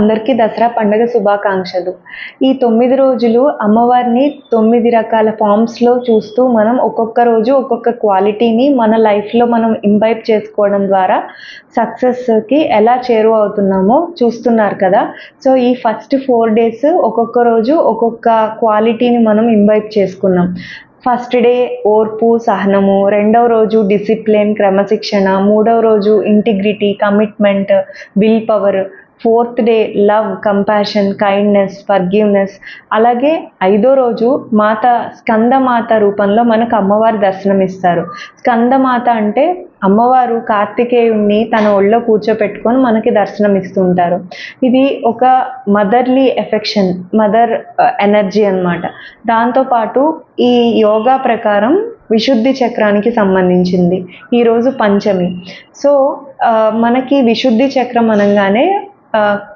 అందరికీ దసరా పండుగ శుభాకాంక్షలు. ఈ 9 రోజులు అమ్మవారిని 9 రకాల ఫార్మ్స్‌లో చూస్తూ మనం ఒక్కొక్క రోజు ఒక్కొక్క క్వాలిటీని మన లైఫ్‌లో మనం ఇంబైబ్ చేసుకోవడం ద్వారా సక్సెస్‌కి ఎలా చేరువవుతున్నామో చూస్తున్నారు కదా! సో, ఈ ఫస్ట్ 4 డేస్ ఒక్కొక్క రోజు ఒక్కొక్క క్వాలిటీని మనం ఇంబైబ్ చేసుకున్నాం. ఫస్ట్ డే ఓర్పు, సహనము, రెండవ రోజు డిసిప్లిన్, క్రమశిక్షణ, మూడవ రోజు integrity, commitment, will power, fourth day love, compassion, kindness, forgiveness. అలాగే ఐదో రోజు స్కందమాత రూపంలో మనకు అమ్మవారు దర్శనమిస్తారు. స్కందమాత అంటే అమ్మవారు కార్తికేయుణ్ణి తన ఒళ్ళో కూర్చోపెట్టుకొని మనకి దర్శనమిస్తూ ఉంటారు. ఇది ఒక మదర్లీ ఎఫెక్షన్, మదర్ ఎనర్జీ అన్నమాట. దాంతోపాటు ఈ యోగా ప్రకారం విశుద్ధి చక్రానికి సంబంధించింది. ఈరోజు పంచమి. సో, మనకి విశుద్ధి చక్రం అనగానే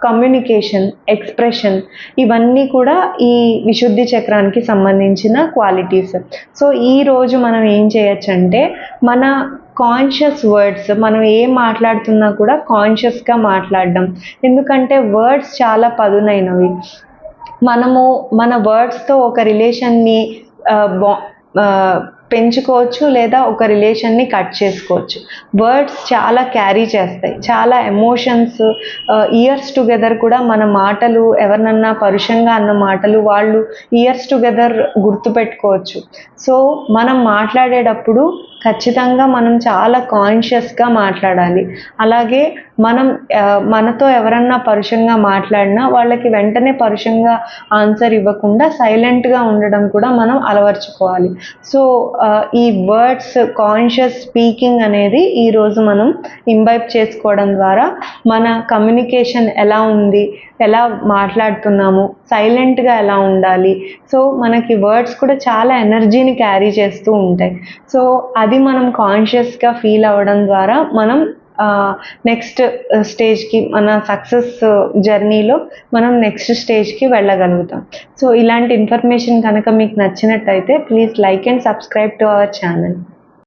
కమ్యూనికేషన్, ఎక్స్ప్రెషన్ ఇవన్నీ కూడా ఈ విశుద్ధి చక్రానికి సంబంధించిన క్వాలిటీస్. సో, ఈరోజు మనం ఏం చేయొచ్చంటే మన కాన్షియస్ వర్డ్స్, మనం ఏం మాట్లాడుతున్నా కూడా కాన్షియస్గా మాట్లాడడం. ఎందుకంటే వర్డ్స్ చాలా పదునైనవి. మనము మన వర్డ్స్తో ఒక రిలేషన్ని పెంచుకోవచ్చు లేదా ఒక రిలేషన్ని కట్ చేసుకోవచ్చు. వర్డ్స్ చాలా క్యారీ చేస్తాయి, చాలా ఎమోషన్స్. ఇయర్స్ టుగెదర్ కూడా మన మాటలు, ఎవరినన్నా పరుషంగా అన్న మాటలు వాళ్ళు ఇయర్స్ టుగెదర్ గుర్తుపెట్టుకోవచ్చు. సో, మనం మాట్లాడేటప్పుడు ఖచ్చితంగా మనం చాలా కాన్షియస్గా మాట్లాడాలి. అలాగే మనతో ఎవరన్నా పరుషంగా మాట్లాడినా వాళ్ళకి వెంటనే పరుషంగా ఆన్సర్ ఇవ్వకుండా సైలెంట్గా ఉండడం కూడా మనం అలవర్చుకోవాలి. సో, ఈ వర్డ్స్ కాన్షియస్ స్పీకింగ్ అనేది ఈరోజు మనం ఇంబైబ్ చేసుకోవడం ద్వారా మన కమ్యూనికేషన్ ఎలా ఉంది, ఎలా మాట్లాడుతున్నాము, సైలెంట్గా ఎలా ఉండాలి. సో, మనకి వర్డ్స్ కూడా చాలా ఎనర్జీని క్యారీ చేస్తూ ఉంటాయి. సో, అది మనం కాన్షియస్గా ఫీల్ అవ్వడం ద్వారా మనం నెక్స్ట్ స్టేజ్కి, మన సక్సెస్ జర్నీలో మనం నెక్స్ట్ స్టేజ్కి వెళ్ళగలుగుతాం. సో, ఇలాంటి ఇన్ఫర్మేషన్ కనుక మీకు నచ్చినట్టయితే please like and subscribe to our channel.